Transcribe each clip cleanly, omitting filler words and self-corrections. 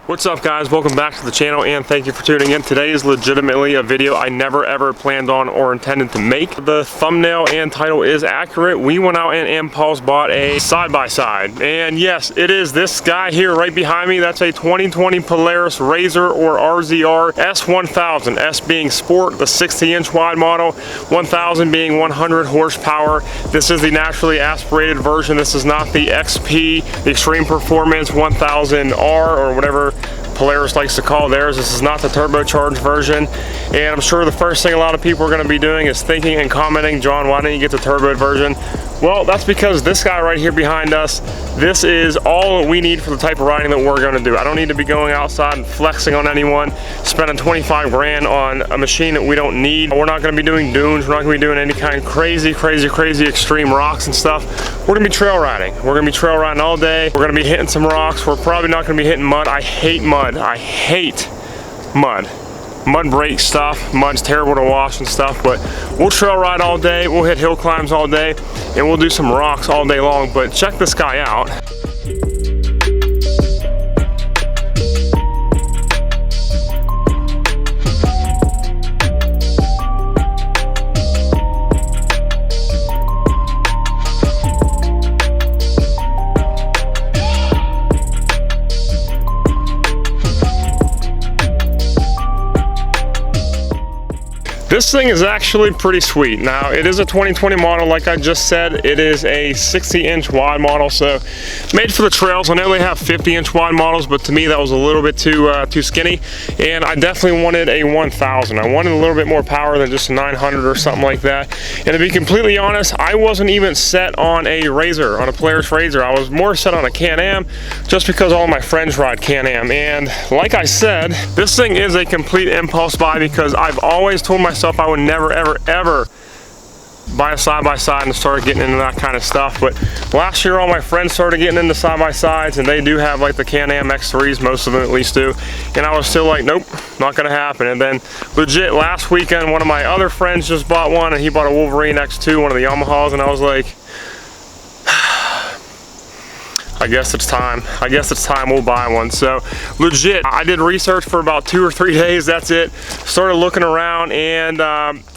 What's up guys, welcome back to the channel and thank you for tuning in. Today is legitimately a video I never ever planned on or intended to make. The thumbnail and title is accurate. We went out and impulse bought a side-by-side. And yes, it is this guy here right behind me. That's a 2020 Polaris RZR or RZR S 1000. S being sport, the 60-inch wide model, 1000 being 100 horsepower. This is the naturally aspirated version. This is not the XP, the Extreme Performance 1000R or whatever Polaris likes to call theirs. This is not the turbocharged version, and I'm sure the first thing a lot of people are going to be doing is thinking and commenting, John, why didn't you get the turbo version? Well, that's because this guy right here behind us, this is all we need for the type of riding that we're going to do. I don't need to be going outside and flexing on anyone, spending 25 grand on a machine that we don't need. We're not going to be doing dunes. We're not going to be doing any kind of crazy extreme rocks and stuff. We're going to be trail riding. We're going to be trail riding all day. We're going to be hitting some rocks. We're probably not going to be hitting mud. I hate mud. I hate mud. Mud breaks stuff. Mud's terrible to wash and stuff, but we'll trail ride all day. We'll hit hill climbs all day, and we'll do some rocks all day long. But check this guy out. This thing is actually pretty sweet. Now, it is a 2020 model, like I just said. It is a 60-inch wide model, so made for the trails. I know they have 50-inch wide models, but to me that was a little bit too skinny, and I definitely wanted a 1000. I wanted a little bit more power than just a 900 or something like that. And to be completely honest, I wasn't even set on a RZR, on a Polaris RZR. I was more set on a Can-Am, just because all my friends ride Can-Am. And like I said, this thing is a complete impulse buy, because I've always told myself I would never ever buy a side-by-side and start getting into that kind of stuff. But last year all my friends started getting into side-by-sides, and they do have like the Can-Am X3s, most of them at least do, and I was still like, nope, not gonna happen. And then legit last weekend one of my other friends just bought one, and he bought a Wolverine X2, one of the Yamahas, and I was like, I guess it's time. I guess it's time we'll buy one. So legit, I did research for about 2 or 3 days, that's it. Started looking around, and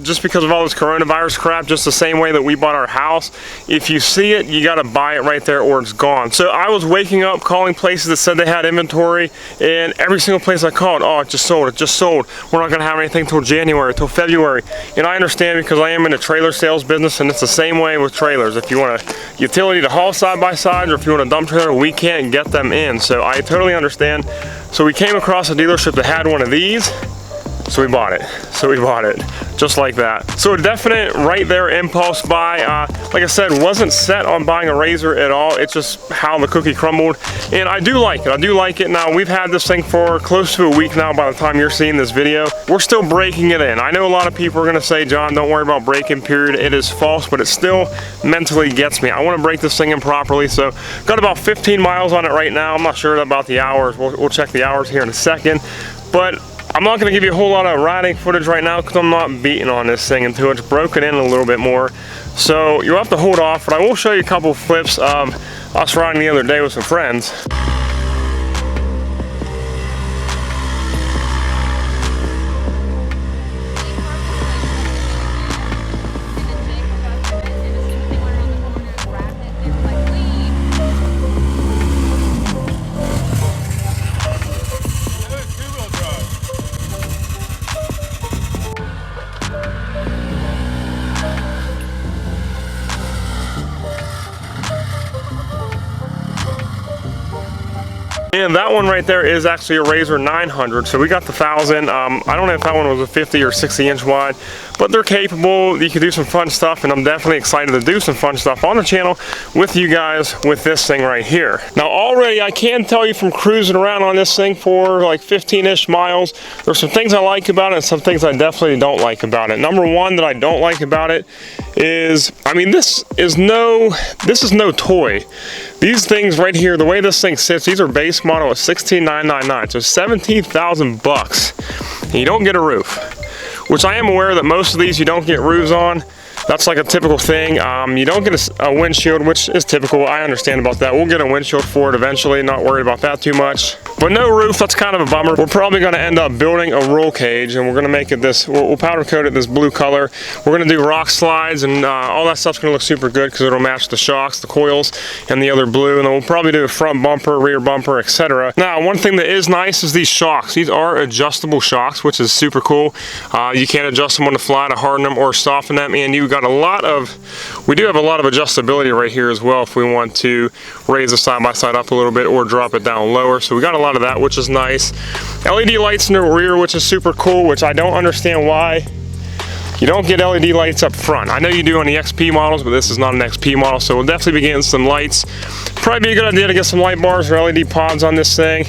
just because of all this coronavirus crap, just the same way that we bought our house, if you see it, you gotta buy it right there or it's gone. So I was waking up calling places that said they had inventory, and every single place I called, oh, it just sold, it just sold. We're not gonna have anything till January, till February. And I understand, because I am in the trailer sales business, and it's the same way with trailers. If you want a utility to haul side-by-sides, or if you want a dump trailer, we can't get them in. So I totally understand. So we came across a dealership that had one of these, so we bought it. Just like that. So a definite right there impulse buy. Like I said, wasn't set on buying a RZR at all. It's just how the cookie crumbled, and I do like it. I do like it. Now, we've had this thing for close to a week now by the time you're seeing this video. We're still breaking it in. I know a lot of people are gonna say, John, don't worry about break-in period. It is false, but it still mentally gets me. I wanna break this thing in properly. So got about 15 miles on it right now. I'm not sure about the hours. We'll check the hours here in a second, but I'm not going to give you a whole lot of riding footage right now, because I'm not beating on this thing until it's broken in a little bit more. So you'll have to hold off, but I will show you a couple of flips of us riding the other day with some friends. And that one right there is actually a RZR 900. So we got the 1000. I don't know if that one was a 50 or 60-inch wide, but they're capable. You can do some fun stuff, and I'm definitely excited to do some fun stuff on the channel with you guys with this thing right here. Now, already I can tell you from cruising around on this thing for like 15-ish miles, there's some things I like about it and some things I definitely don't like about it. Number one that I don't like about it is, I mean, this is no toy. These things right here, the way this thing sits, these are base model at $16,999, so 17,000 bucks. And you don't get a roof, which I am aware that most of these you don't get roofs on. That's like a typical thing. You don't get a windshield, which is typical. I understand about that. We'll get a windshield for it eventually, not worried about that too much. But no roof, that's kind of a bummer. We're probably gonna end up building a roll cage, and we're gonna make it this, we'll powder coat it this blue color. We're gonna do rock slides, and all that stuff's gonna look super good because it'll match the shocks, the coils, and the other blue. And then we'll probably do a front bumper, rear bumper, etc. Now, one thing that is nice is these shocks. These are adjustable shocks, which is super cool. You can adjust them on the fly to harden them or soften them, and we do have a lot of adjustability right here as well if we want to raise the side-by-side up a little bit or drop it down lower. So we got a lot of that, which is nice. LED lights in the rear, which is super cool, which I don't understand why you don't get LED lights up front. I know you do on the XP models, but this is not an XP model, so we'll definitely be getting some lights. Probably be a good idea to get some light bars or LED pods on this thing.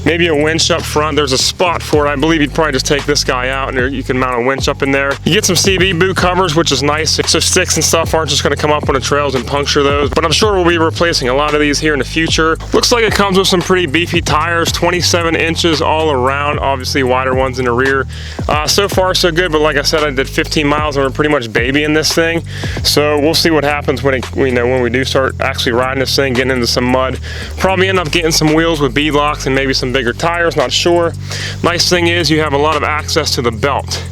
Maybe a winch up front. There's a spot for it. I believe you'd probably just take this guy out and you can mount a winch up in there. You get some CV boot covers, which is nice, so sticks and stuff aren't just gonna come up on the trails and puncture those. But I'm sure we'll be replacing a lot of these here in the future. Looks like it comes with some pretty beefy tires, 27 inches all around, obviously wider ones in the rear. So far so good, but like I said, I did 15 miles and we're pretty much babying this thing. So we'll see what happens when we do start actually riding this thing, getting into some mud. Probably end up getting some wheels with bead locks and maybe some bigger tires, not sure. Nice thing is you have a lot of access to the belt.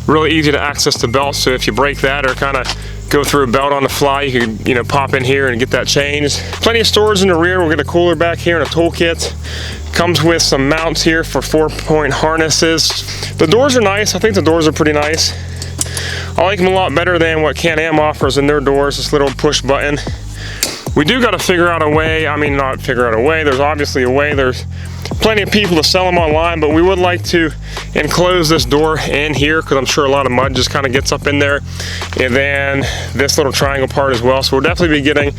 Really easy to access the belt, so if you break that or kind of go through a belt on the fly, you can pop in here and get that changed. Plenty of storage in the rear. We'll get a cooler back here and a toolkit. Comes with some mounts here for 4-point harnesses. The doors are nice. I think the doors are pretty nice. I like them a lot better than what Can-Am offers in their doors, this little push button. We do got to figure out a way, not figure out a way, there's obviously a way. There's plenty of people to sell them online, but we would like to enclose this door in here because I'm sure a lot of mud just kind of gets up in there. And then this little triangle part as well. So we'll definitely be getting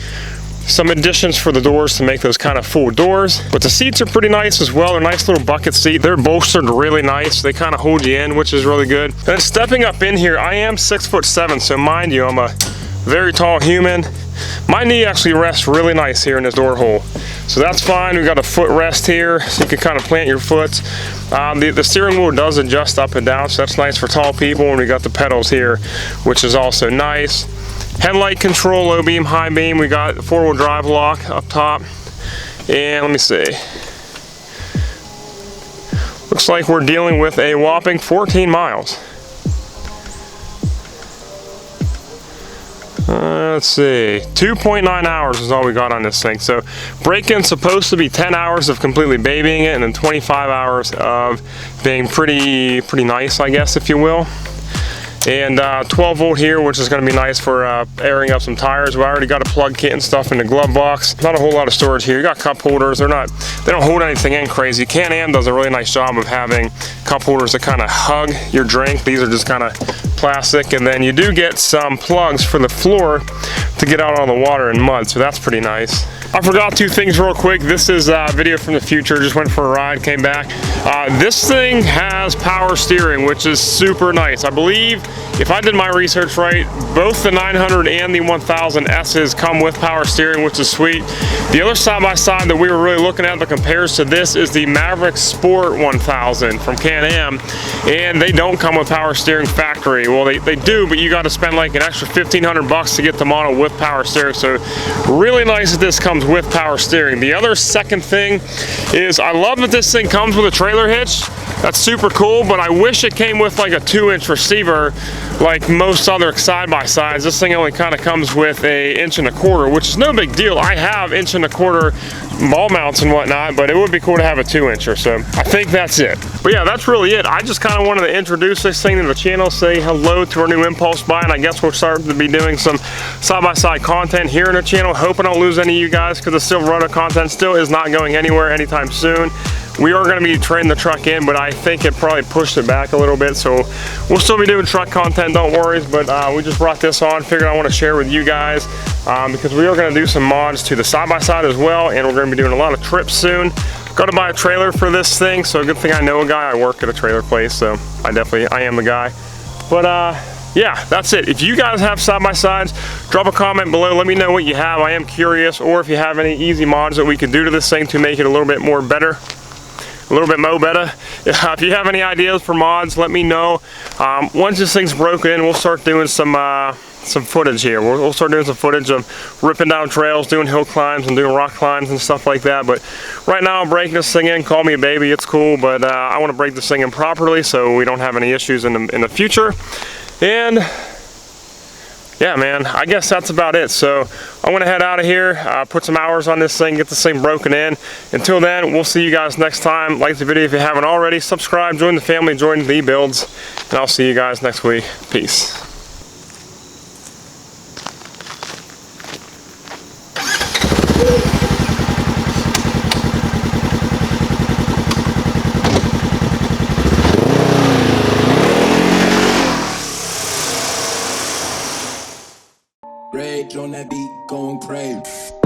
some additions for the doors to make those kind of full doors. But the seats are pretty nice as well. They're nice little bucket seat. They're bolstered really nice. They kind of hold you in, which is really good. And then stepping up in here, I am 6'7", so mind you, I'm a very tall human. My knee actually rests really nice here in this door hole, so that's fine. We got a foot rest here, so you can kind of plant your foot. The steering wheel does adjust up and down, so that's nice for tall people. And we got the pedals here, which is also nice. Headlight control, low beam, high beam. We got 4-wheel drive lock up top, and let me see. Looks like we're dealing with a whopping 14 miles. Let's see, 2.9 hours is all we got on this thing. So break-in's supposed to be 10 hours of completely babying it, and then 25 hours of being pretty nice, I guess, if you will. And 12 volt here, which is going to be nice for airing up some tires. We already got a plug kit and stuff in the glove box. Not a whole lot of storage here. You got cup holders. They don't hold anything in crazy. Can-Am does a really nice job of having cup holders that kind of hug your drink. These are just kind of plastic, and then you do get some plugs for the floor to get out on the water and mud, so that's pretty nice. I forgot 2 things real quick. This is a video from the future. Just went for a ride, came back. This thing has power steering, which is super nice. I believe, if I did my research right, both the 900 and the 1000 S's come with power steering, which is sweet. The other side-by-side that we were really looking at that compares to this is the Maverick Sport 1000 from Can-Am, and they don't come with power steering factory. Well, they do, but you got to spend like an extra $1,500 to get the model with power steering. So really nice that this comes with power steering. The other second thing is I love that this thing comes with a trailer hitch. That's super cool, but I wish it came with like a 2-inch receiver like most other side-by-sides. This thing only kind of comes with a 1.25 inch, which is no big deal. I have 1.25 inch ball mounts and whatnot, but it would be cool to have a 2-incher. So I think that's it. But yeah, that's really it. I just kind of wanted to introduce this thing to the channel, say hello to our new impulse buy, and I guess we'll start to be doing some side-by-side content here in the channel. Hope I don't lose any of you guys, because the Silverado content still is not going anywhere anytime soon. We are going to be trading the truck in, but I think it probably pushed it back a little bit, so we'll still be doing truck content, don't worry. But we just brought this on, figured I want to share with you guys, because we are going to do some mods to the side-by-side as well, and we're going to be doing a lot of trips soon. Got to buy a trailer for this thing, so a good thing I know a guy. I work at a trailer place, so I am the guy. But yeah, that's it. If you guys have side-by-sides, drop a comment below. Let me know what you have. I am curious, or if you have any easy mods that we could do to this thing to make it a little bit more better. A little bit more better. If you have any ideas for mods, let me know. Once this thing's broken, we'll start doing some some footage here. We'll start doing some footage of ripping down trails, doing hill climbs and doing rock climbs and stuff like that. But right now I'm breaking this thing in. Call me a baby, it's cool, but I want to break this thing in properly so we don't have any issues in the future. And yeah, man, I guess that's about it. So I'm gonna head out of here, put some hours on this thing, get this thing broken in. Until then, we'll see you guys next time. Like the video if you haven't already, subscribe, join the family, join the builds, and I'll see you guys next week. Peace. Rage on that beat, going crazy.